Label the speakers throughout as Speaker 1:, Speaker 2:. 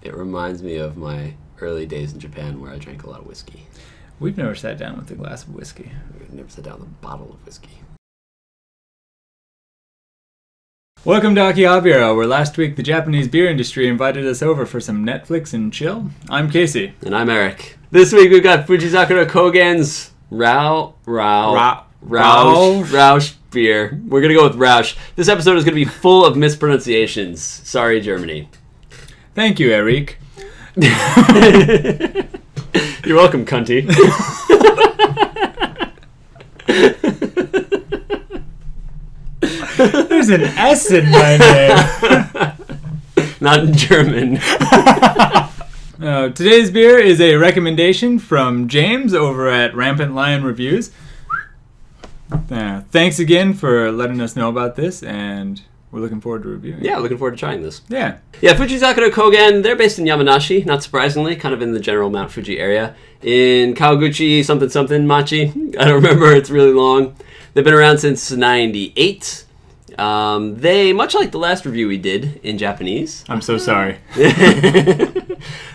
Speaker 1: It reminds me of my early days in Japan where I drank a lot of whiskey.
Speaker 2: We've never sat down with a glass of whiskey.
Speaker 1: We've never sat down with a bottle of whiskey.
Speaker 2: Welcome to Akihabeera, where last week the Japanese beer industry invited us over for some Netflix and chill. I'm Casey.
Speaker 1: And I'm Eric. This week we've got Fujizakura Kougen's Rauch beer. We're going to go with Rauch. This episode is going to be full of mispronunciations. Sorry, Germany.
Speaker 2: Thank you, Eric.
Speaker 1: You're welcome, cunty.
Speaker 2: There's an S in my name.
Speaker 1: Not in German.
Speaker 2: Today's beer is a recommendation from James over at Rampant Lion Reviews. Thanks again for letting us know about this, and we're looking forward to reviewing it.
Speaker 1: Yeah, looking forward to trying this.
Speaker 2: Yeah,
Speaker 1: Fujizakura Kougen, they're based in Yamanashi, not surprisingly, kind of in the general Mount Fuji area. In Kawaguchi something Machi. I don't remember, it's really long. They've been around since 98. They, much like the last review we did in Japanese.
Speaker 2: I'm so sorry.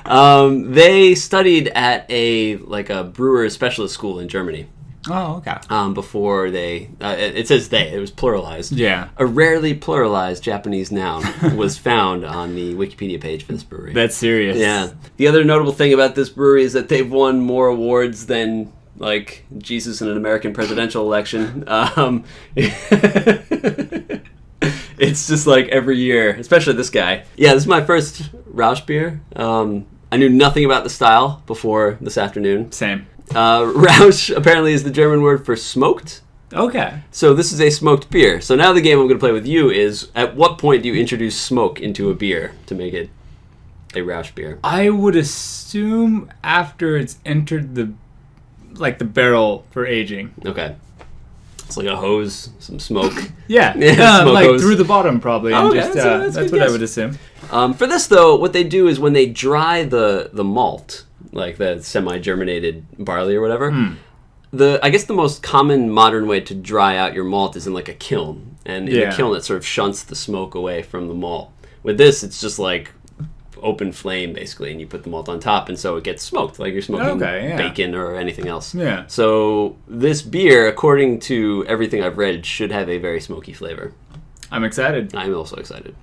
Speaker 1: They studied at a brewer's specialist school in Germany.
Speaker 2: Oh, okay.
Speaker 1: Before they, it says they, it was pluralized.
Speaker 2: Yeah.
Speaker 1: A rarely pluralized Japanese noun was found on the Wikipedia page for this brewery.
Speaker 2: That's serious.
Speaker 1: Yeah. The other notable thing about this brewery is that they've won more awards than, Jesus in an American presidential election. It's just every year, especially this guy. Yeah, this is my first Rauch beer. I knew nothing about the style before this afternoon.
Speaker 2: Same.
Speaker 1: Rauch apparently is the German word for smoked.
Speaker 2: Okay.
Speaker 1: So this is a smoked beer. So now the game I'm going to play with you is, at what point do you introduce smoke into a beer to make it a Rauch beer?
Speaker 2: I would assume after it's entered the barrel for aging.
Speaker 1: Okay. It's like a hose, some smoke.
Speaker 2: Yeah,
Speaker 1: smoke hose.
Speaker 2: Through the bottom probably.
Speaker 1: Oh,
Speaker 2: and
Speaker 1: okay,
Speaker 2: that's what I would assume.
Speaker 1: For this though, what they do is when they dry the malt, like the semi-germinated barley or whatever, I guess the most common modern way to dry out your malt is in a kiln. And in the kiln it sort of shunts the smoke away from the malt. With this, it's just open flame basically, and you put the malt on top, and so it gets smoked like you're smoking bacon or anything else.
Speaker 2: Yeah.
Speaker 1: So this beer, according to everything I've read, should have a very smoky flavor.
Speaker 2: I'm excited.
Speaker 1: I'm also excited.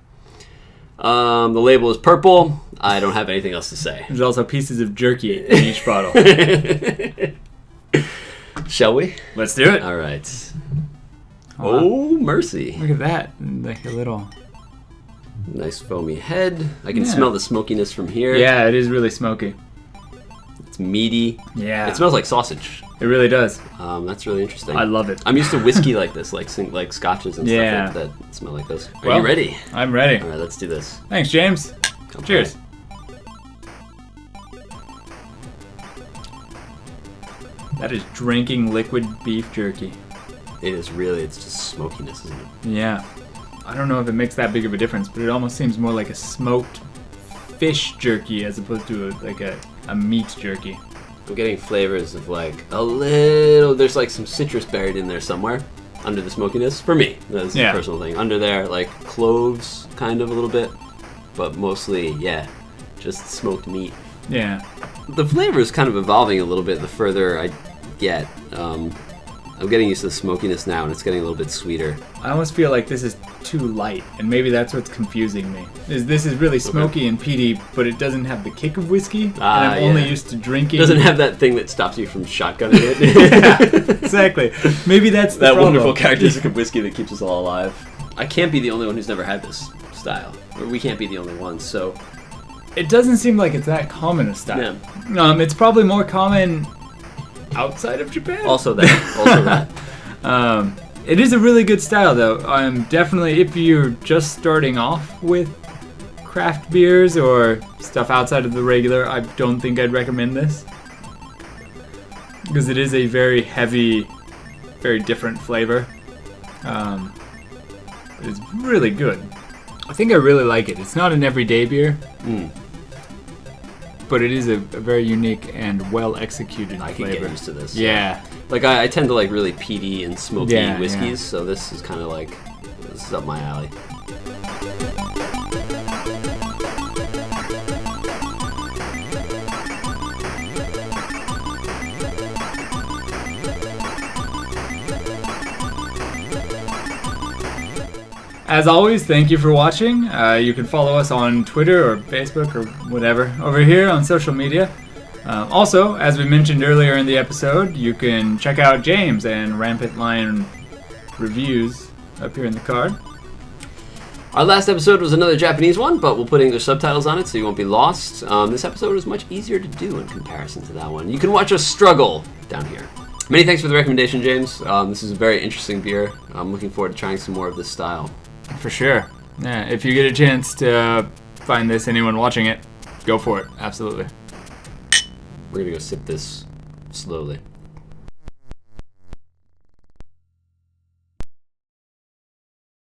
Speaker 1: The label is purple. I don't have anything else to say.
Speaker 2: There's also pieces of jerky in each bottle.
Speaker 1: Shall we?
Speaker 2: Let's do it.
Speaker 1: All right. Oh, mercy.
Speaker 2: Look at that. Like a little...
Speaker 1: Nice foamy head. I can smell the smokiness from here.
Speaker 2: Yeah, it is really smoky.
Speaker 1: It's meaty.
Speaker 2: Yeah.
Speaker 1: It smells like sausage.
Speaker 2: It really does.
Speaker 1: That's really interesting.
Speaker 2: I love it.
Speaker 1: I'm used to whiskey like this, like scotches and stuff that smell like this. Are you ready?
Speaker 2: I'm ready.
Speaker 1: All right, let's do this.
Speaker 2: Thanks, James. Cheers. That is drinking liquid beef jerky.
Speaker 1: It is really, it's just smokiness, isn't it?
Speaker 2: Yeah. I don't know if it makes that big of a difference, but it almost seems more like a smoked fish jerky as opposed to a meat jerky.
Speaker 1: I'm getting flavors of a little, there's some citrus buried in there somewhere under the smokiness. For me, that's a personal thing. Under there, cloves kind of a little bit, but mostly, just smoked meat.
Speaker 2: Yeah.
Speaker 1: The flavor is kind of evolving a little bit the further I get. I'm getting used to the smokiness now, and it's getting a little bit sweeter.
Speaker 2: I almost feel like this is too light, and maybe that's what's confusing me. This is really smoky and peaty, but it doesn't have the kick of whiskey, and I'm only used to drinking.
Speaker 1: It doesn't have that thing that stops you from shotgunning it.
Speaker 2: Yeah, exactly. Maybe that's the problem.
Speaker 1: Wonderful characteristic of whiskey that keeps us all alive. I can't be the only one who's never had this style. Or we can't be the only ones, so...
Speaker 2: It doesn't seem like it's that common a style. Yeah. It's probably more common outside of Japan.
Speaker 1: Also that.
Speaker 2: It is a really good style, though. Definitely, if you're just starting off with craft beers or stuff outside of the regular, I don't think I'd recommend this. Because it is a very heavy, very different flavor. It's really good. I think I really like it. It's not an everyday beer. But it is a very unique and well executed flavor.
Speaker 1: I can get used to this.
Speaker 2: Yeah.
Speaker 1: I tend to like really peaty and smoky whiskeys, so this is kind of this is up my alley.
Speaker 2: as always, thank you for watching. You can follow us on Twitter or Facebook or whatever over here on social media. Also, as we mentioned earlier in the episode, you can check out James and Rampant Lion reviews up here in the card.
Speaker 1: Our last episode was another Japanese one, but we'll put English subtitles on it so you won't be lost. This episode was much easier to do in comparison to that one. You can watch us struggle down here. Many thanks for the recommendation, James. This is a very interesting beer. I'm looking forward to trying some more of this style.
Speaker 2: For sure. Yeah, if you get a chance to find this, anyone watching it, go for it. Absolutely.
Speaker 1: We're going to go sip this slowly.